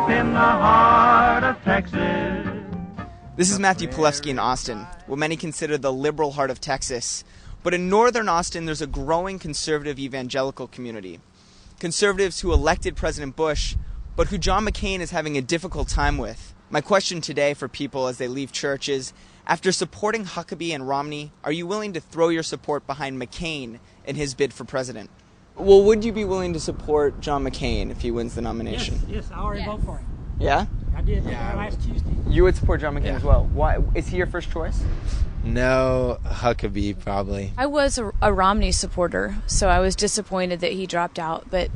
deep in the heart of Texas. This is Matthew Pulewski in Austin, what many consider the liberal heart of Texas. But in northern Austin, there's a growing conservative evangelical community. Conservatives who elected President Bush, but who John McCain is having a difficult time with. My question today for people as they leave church is, after supporting Huckabee and Romney, are you willing to throw your support behind McCain in his bid for president? Well, would you be willing to support John McCain if he wins the nomination? Yes, I already voted for him. Yeah? I did last Tuesday. You would support John McCain as well. Why? Is he your first choice? No, Huckabee probably. I was a Romney supporter, so I was disappointed that he dropped out. But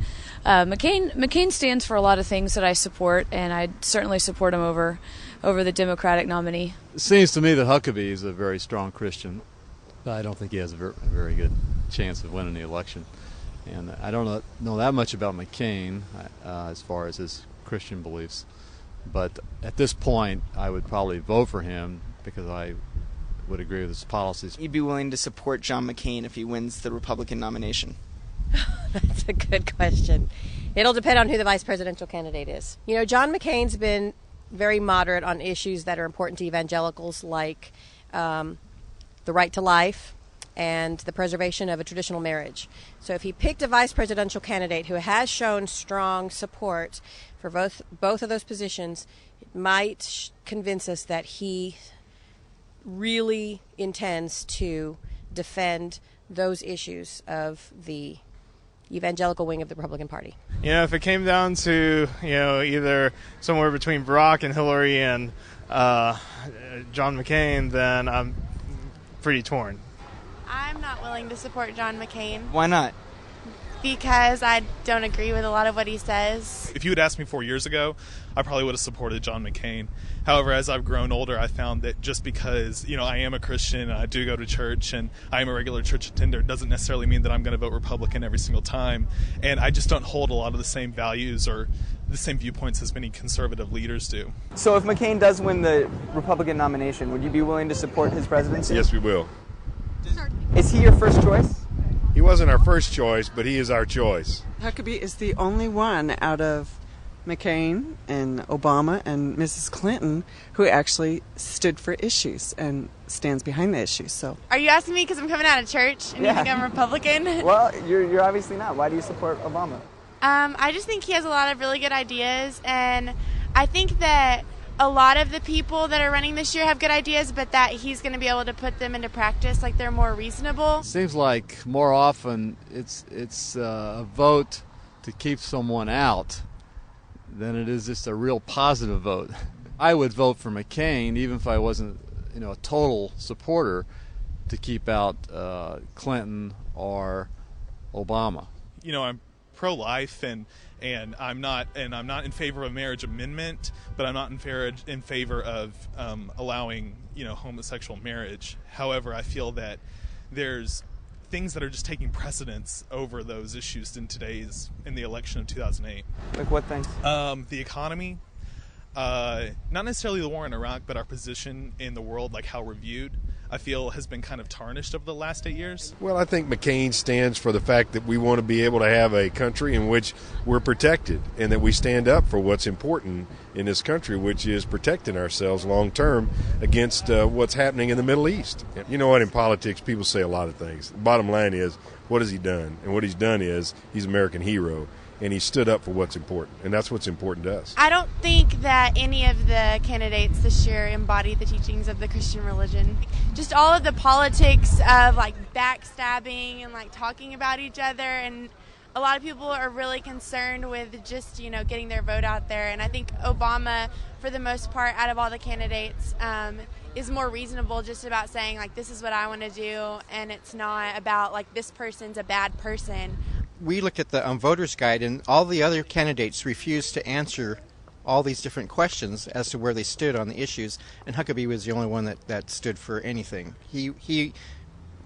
McCain stands for a lot of things that I support, and I'd certainly support him over the Democratic nominee. It seems to me that Huckabee is a very strong Christian, but I don't think he has a very good chance of winning the election. And I don't know that much about McCain as far as his Christian beliefs. But at this point, I would probably vote for him because I would agree with his policies. You'd be willing to support John McCain if he wins the Republican nomination? That's a good question. It'll depend on who the vice presidential candidate is. You know, John McCain's been very moderate on issues that are important to evangelicals, like the right to life and the preservation of a traditional marriage. So if he picked a vice presidential candidate who has shown strong support for both of those positions, it might convince us that he really intends to defend those issues of the evangelical wing of the Republican Party. You know, if it came down to, either somewhere between Barack and Hillary and John McCain, then I'm pretty torn. I'm not willing to support John McCain. Why not? Because I don't agree with a lot of what he says. If you had asked me 4 years ago, I probably would have supported John McCain. However, as I've grown older, I found that just because, I am a Christian and I do go to church and I am a regular church attender doesn't necessarily mean that I'm going to vote Republican every single time. And I just don't hold a lot of the same values or the same viewpoints as many conservative leaders do. So if McCain does win the Republican nomination, would you be willing to support his presidency? Yes, we will. Is he your first choice? He wasn't our first choice, but he is our choice. Huckabee is the only one out of McCain and Obama and Mrs. Clinton who actually stood for issues and stands behind the issues. So, are you asking me because I'm coming out of church and you think I'm Republican? Well, you're obviously not. Why do you support Obama? I just think he has a lot of really good ideas, and I think that a lot of the people that are running this year have good ideas, but that he's going to be able to put them into practice, like they're more reasonable. It seems like more often it's a vote to keep someone out than it is just a real positive vote. I would vote for McCain even if I wasn't, a total supporter, to keep out Clinton or Obama. I'm pro-life and I'm not in favor of a marriage amendment, but I'm not in favor of allowing homosexual marriage. However, I feel that there's things that are just taking precedence over those issues in the election of 2008. Like what things? The economy, not necessarily the war in Iraq, but our position in the world, like how we're viewed, I feel has been kind of tarnished over the last 8 years. Well, I think McCain stands for the fact that we want to be able to have a country in which we're protected and that we stand up for what's important in this country, which is protecting ourselves long term against what's happening in the Middle East. You know what, in politics, people say a lot of things. The bottom line is, what has he done? And what he's done is he's an American hero. And he stood up for what's important, and that's what's important to us. I don't think that any of the candidates this year embody the teachings of the Christian religion. Just all of the politics of backstabbing and talking about each other, and a lot of people are really concerned with just getting their vote out there. And I think Obama, for the most part, out of all the candidates, is more reasonable, just about saying this is what I want to do, and it's not about this person's a bad person. We looked at the voters guide, and all the other candidates refused to answer all these different questions as to where they stood on the issues, and Huckabee was the only one that stood for anything. He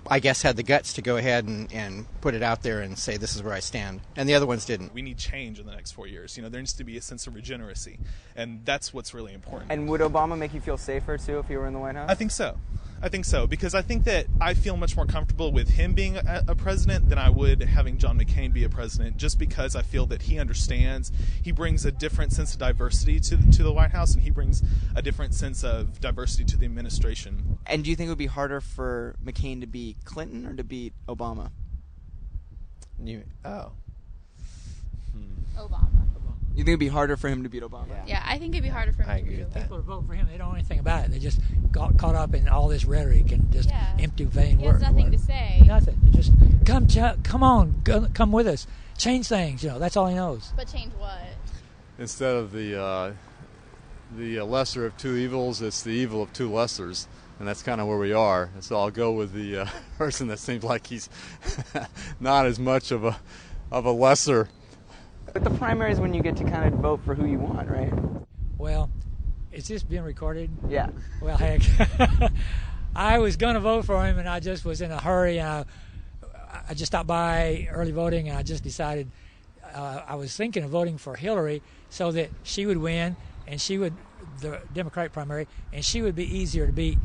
I guess, had the guts to go ahead and put it out there and say, this is where I stand. And the other ones didn't. We need change in the next 4 years. There needs to be a sense of regeneracy. And that's what's really important. And would Obama make you feel safer, too, if he were in the White House? I think so. I think so, because I think that I feel much more comfortable with him being a president than I would having John McCain be a president, just because I feel that he understands. He brings a different sense of diversity to the White House, and he brings a different sense of diversity to the administration. And do you think it would be harder for McCain to beat Clinton or to beat Obama? Obama. You think it would be harder for him to beat Obama? Yeah, I think it'd be harder for him to beat Obama. People who vote for him, they don't know anything about it. They just got caught up in all this rhetoric and just empty, vain He words. has nothing to say. Nothing. Just come on, come with us, change things. That's all he knows. But change what? Instead of the lesser of two evils, it's the evil of two lessers, and that's kind of where we are. So I'll go with the person that seems like he's not as much of a lesser. But the primary is when you get to kind of vote for who you want, right? Well, is this being recorded? Yeah. Well, heck, I was going to vote for him, and I just was in a hurry, and I just stopped by early voting, and I just decided I was thinking of voting for Hillary so that she would win, and the Democratic primary, and she would be easier to beat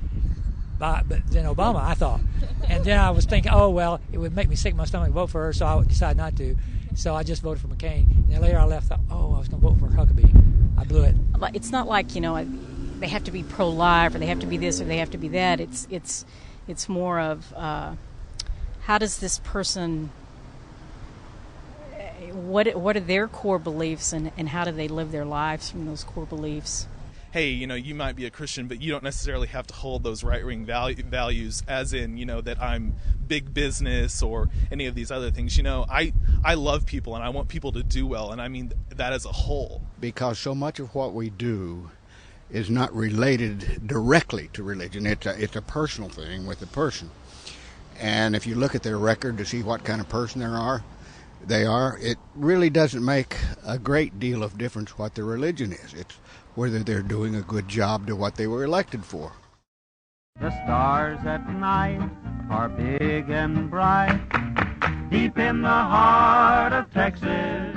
than Obama, I thought. And then I was thinking, oh, well, it would make me sick in my stomach to vote for her, so I decided not to. So I just voted for McCain. And then later I left, thought, I was going to vote for Huckabee. I blew it. It's not like, they have to be pro-life or they have to be this or they have to be that. It's more of how does this person, what are their core beliefs and how do they live their lives from those core beliefs? Hey, you might be a Christian, but you don't necessarily have to hold those right-wing values, as in, that I'm big business or any of these other things. I love people and I want people to do well, and I mean that as a whole. Because so much of what we do is not related directly to religion. It's a personal thing with the person. And if you look at their record to see what kind of person they are, it really doesn't make a great deal of difference what their religion is. It's whether they're doing a good job to what they were elected for. The stars at night are big and bright, deep in the heart of Texas.